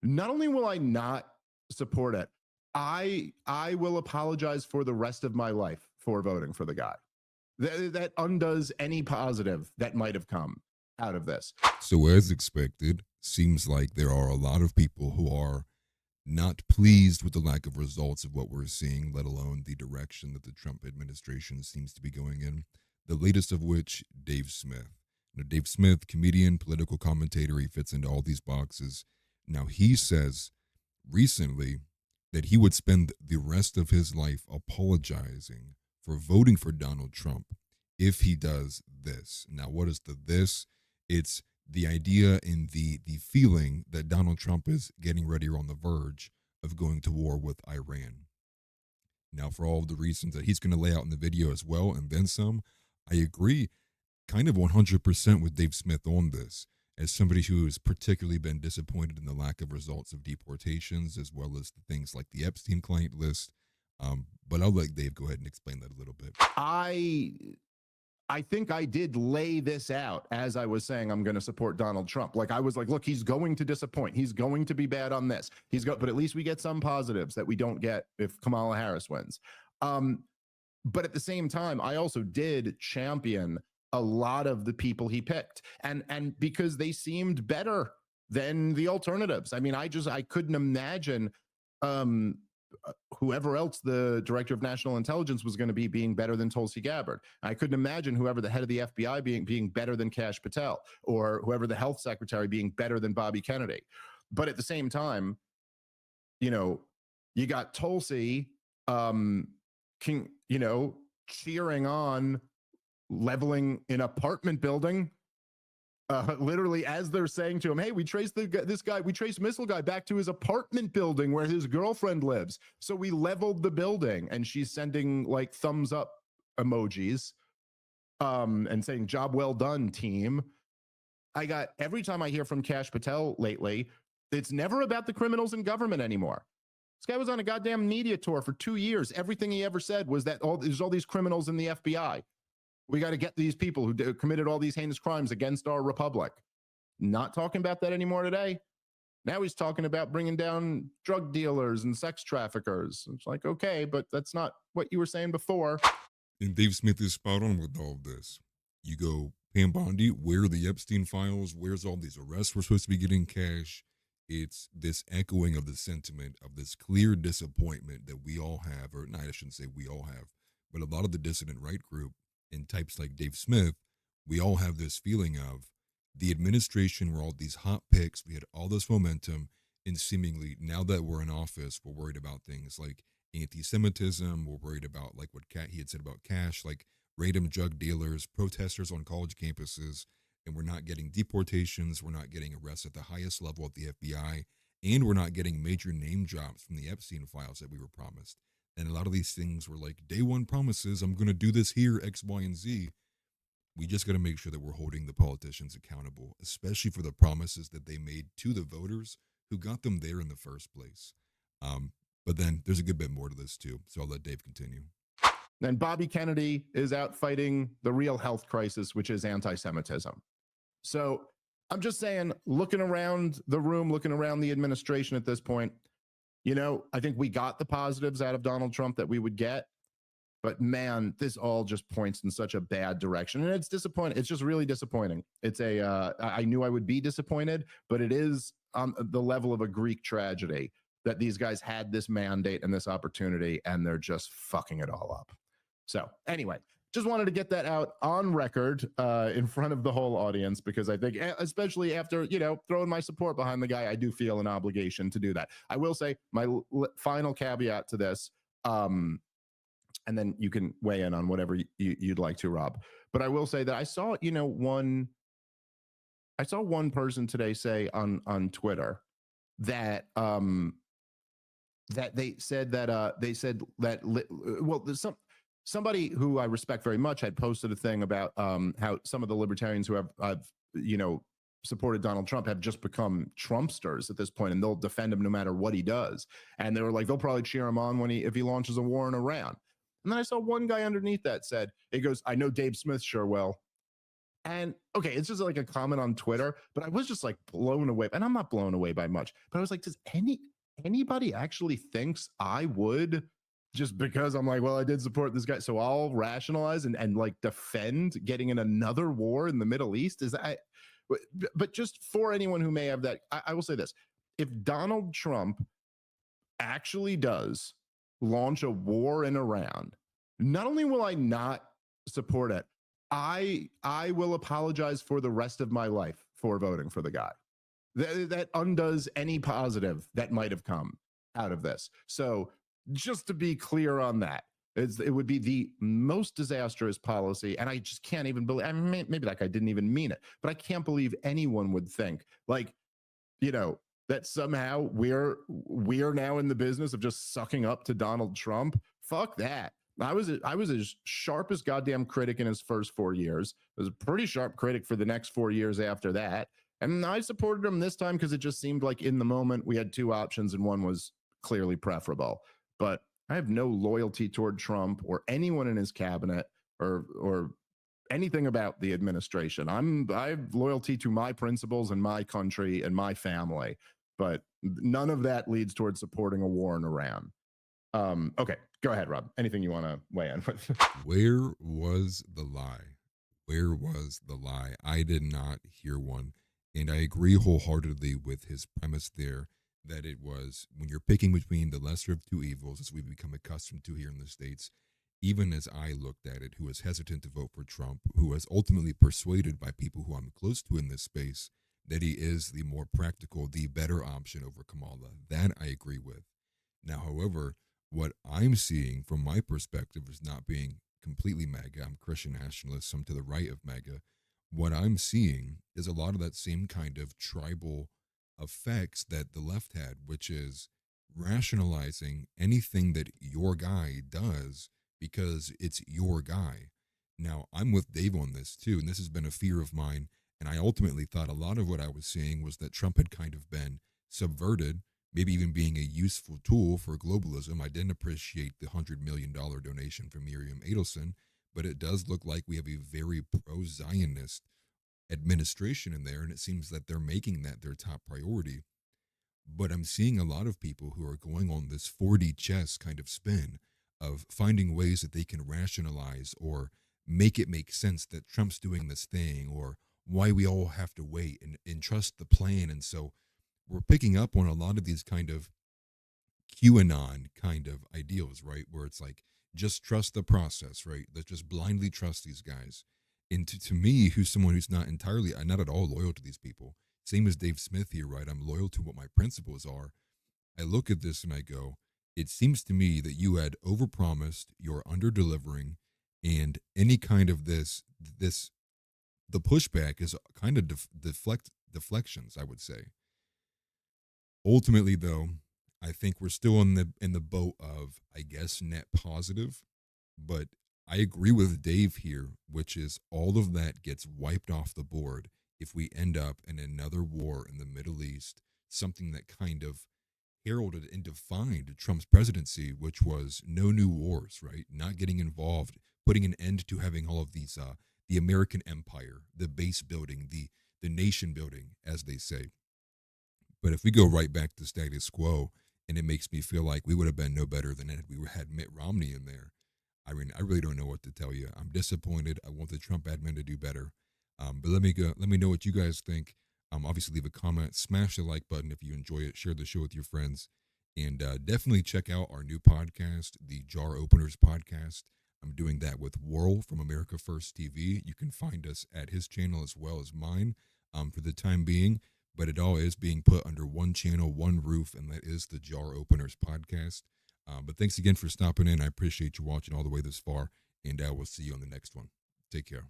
Not only will I not support it, I will apologize for the rest of my life for voting for the guy. That undoes any positive that might have come out of this. So, as expected, seems like there are a lot of people who are not pleased with the lack of results of what we're seeing, let alone the direction that the Trump administration seems to be going in. The latest of which, Dave Smith. Now, Dave Smith, comedian, political commentator, he fits into all these boxes. Now, he says recently that he would spend the rest of his life apologizing for voting for Donald Trump if he does this. Now, what is the this? It's the idea and the feeling that Donald Trump is getting ready or on the verge of going to war with Iran. Now, for all of the reasons that he's going to lay out in the video as well, and then some, I agree kind of 100% with Dave Smith on this. As somebody who has particularly been disappointed in the lack of results of deportations, as well as the things like the Epstein client list. But I'll let Dave go ahead and explain that a little bit. I think I did lay this out as I was saying I'm going to support Donald Trump. Like I was like, look, he's going to disappoint. He's going to be bad on this. But at least we get some positives that we don't get if Kamala Harris wins. But at the same time, I also did champion a lot of the people he picked, and because they seemed better than the alternatives. I mean, I couldn't imagine whoever else the director of national intelligence was going to be being better than Tulsi Gabbard. I couldn't imagine whoever the head of the FBI being better than Kash Patel, or whoever the health secretary being better than Bobby Kennedy. But at the same time, you got Tulsi, cheering on leveling an apartment building. Literally, as they're saying to him, "Hey, we traced missile guy back to his apartment building where his girlfriend lives. So we leveled the building," and she's sending like thumbs up emojis, and saying, "Job well done, team." Every time I hear from Kash Patel lately, it's never about the criminals in government anymore. This guy was on a goddamn media tour for 2 years. Everything he ever said was that there's all these criminals in the FBI. We got to get these people who committed all these heinous crimes against our republic. Not talking about that anymore today. Now he's talking about bringing down drug dealers and sex traffickers. It's like, okay, but that's not what you were saying before. And Dave Smith is spot on with all of this. You go, Pam Bondi, where are the Epstein files? Where's all these arrests we're supposed to be getting cash? It's this echoing of the sentiment of this clear disappointment that we all have, or not, I shouldn't say we all have, but a lot of the dissident right group and types like Dave Smith, we all have this feeling of the administration were all these hot picks. We had all this momentum, and seemingly now that we're in office, we're worried about things like anti-Semitism. We're worried about like what he had said about cash, like random drug dealers, protesters on college campuses, and we're not getting deportations. We're not getting arrests at the highest level at the FBI, and we're not getting major name drops from the Epstein files that we were promised. And a lot of these things were like day one promises. I'm going to do this here, X, Y, and Z. We just got to make sure that we're holding the politicians accountable, especially for the promises that they made to the voters who got them there in the first place. But then there's a good bit more to this too. So I'll let Dave continue. And Bobby Kennedy is out fighting the real health crisis, which is anti-Semitism. So I'm just saying, looking around the room, looking around the administration at this point, I think we got the positives out of Donald Trump that we would get. But man, this all just points in such a bad direction. And it's disappointing. It's just really disappointing. I knew I would be disappointed, but it is on the level of a Greek tragedy that these guys had this mandate and this opportunity, and they're just fucking it all up. So anyway, just wanted to get that out on record in front of the whole audience, because I think, especially after, throwing my support behind the guy, I do feel an obligation to do that. I will say my final caveat to this, and then you can weigh in on whatever you'd like to, Rob. But I will say that I saw, one person today say on Twitter that that they said somebody who I respect very much had posted a thing about how some of the libertarians who have supported Donald Trump have just become Trumpsters at this point, and they'll defend him no matter what he does. And they were like, they'll probably cheer him on if he launches a war in Iran. And then I saw one guy underneath that said, it goes, "I know Dave Smith sure will." And okay, it's just like a comment on Twitter, but I was just like blown away. And I'm not blown away by much, but I was like, does anybody actually thinks I would, just because I'm like, well, I did support this guy, so I'll rationalize and like defend getting in another war in the Middle East? Is that, but just for anyone who may have that, I will say this: if Donald Trump actually does launch a war in Iran, not only will I not support it, I will apologize for the rest of my life for voting for the guy. That undoes any positive that might have come out of this. So just to be clear on that, it would be the most disastrous policy, and I just can't even believe. I mean, maybe that guy didn't even mean it, but I can't believe anyone would think, like, you know, that somehow we're now in the business of just sucking up to Donald Trump. Fuck that. I was as sharp as goddamn critic in his first 4 years. I was a pretty sharp critic for the next 4 years after that. And I supported him this time because it just seemed like in the moment we had two options and one was clearly preferable. But I have no loyalty toward Trump or anyone in his cabinet or anything about the administration. I have loyalty to my principles and my country and my family, but none of that leads towards supporting a war in Iran. Okay, go ahead, Rob. Anything you want to weigh in with? Where was the lie? Where was the lie? I did not hear one. And I agree wholeheartedly with his premise there that it was when you're picking between the lesser of two evils, as we've become accustomed to here in the States, even as I looked at it, who was hesitant to vote for Trump, who was ultimately persuaded by people who I'm close to in this space that he is the more practical, the better option over Kamala. That I agree with. Now, however, what I'm seeing from my perspective is not being completely MAGA. I'm Christian nationalist. I'm to the right of MAGA. What I'm seeing is a lot of that same kind of tribal effects that the left had, which is rationalizing anything that your guy does because it's your guy. Now, I'm with Dave on this too, and this has been a fear of mine. And I ultimately thought a lot of what I was seeing was that Trump had kind of been subverted, maybe even being a useful tool for globalism. I didn't appreciate the $100 million donation from Miriam Adelson, but it does look like we have a very pro Zionist administration in there, and it seems that they're making that their top priority. But I'm seeing a lot of people who are going on this 4D chess kind of spin of finding ways that they can rationalize or make it make sense that Trump's doing this thing, or why we all have to wait and trust the plan. And so we're picking up on a lot of these kind of QAnon kind of ideals, right? Where it's like, just trust the process, right? Let's just blindly trust these guys. And to me, who's someone who's not entirely, not at all loyal to these people, same as Dave Smith here, right? I'm loyal to what my principles are. I look at this and I go, it seems to me that you had overpromised, you're under delivering, and any kind of the pushback is kind of deflections, I would say. Ultimately, though, I think we're still in the boat of, I guess, net positive, but I agree with Dave here, which is all of that gets wiped off the board if we end up in another war in the Middle East, something that kind of heralded and defined Trump's presidency, which was no new wars, right? Not getting involved, putting an end to having all of these, the American empire, the base building, the nation building, as they say. But if we go right back to status quo, and it makes me feel like we would have been no better than had we had Mitt Romney in there. I mean, I really don't know what to tell you. I'm disappointed. I want the Trump admin to do better. But let me go. Let me know what you guys think. Obviously, leave a comment, smash the like button if you enjoy it, share the show with your friends, and definitely check out our new podcast, the Jar Openers podcast. I'm doing that with Worrell from America First TV. You can find us at his channel as well as mine for the time being, but it all is being put under one channel, one roof, and that is the Jar Openers podcast. But thanks again for stopping in. I appreciate you watching all the way this far, and I will see you on the next one. Take care.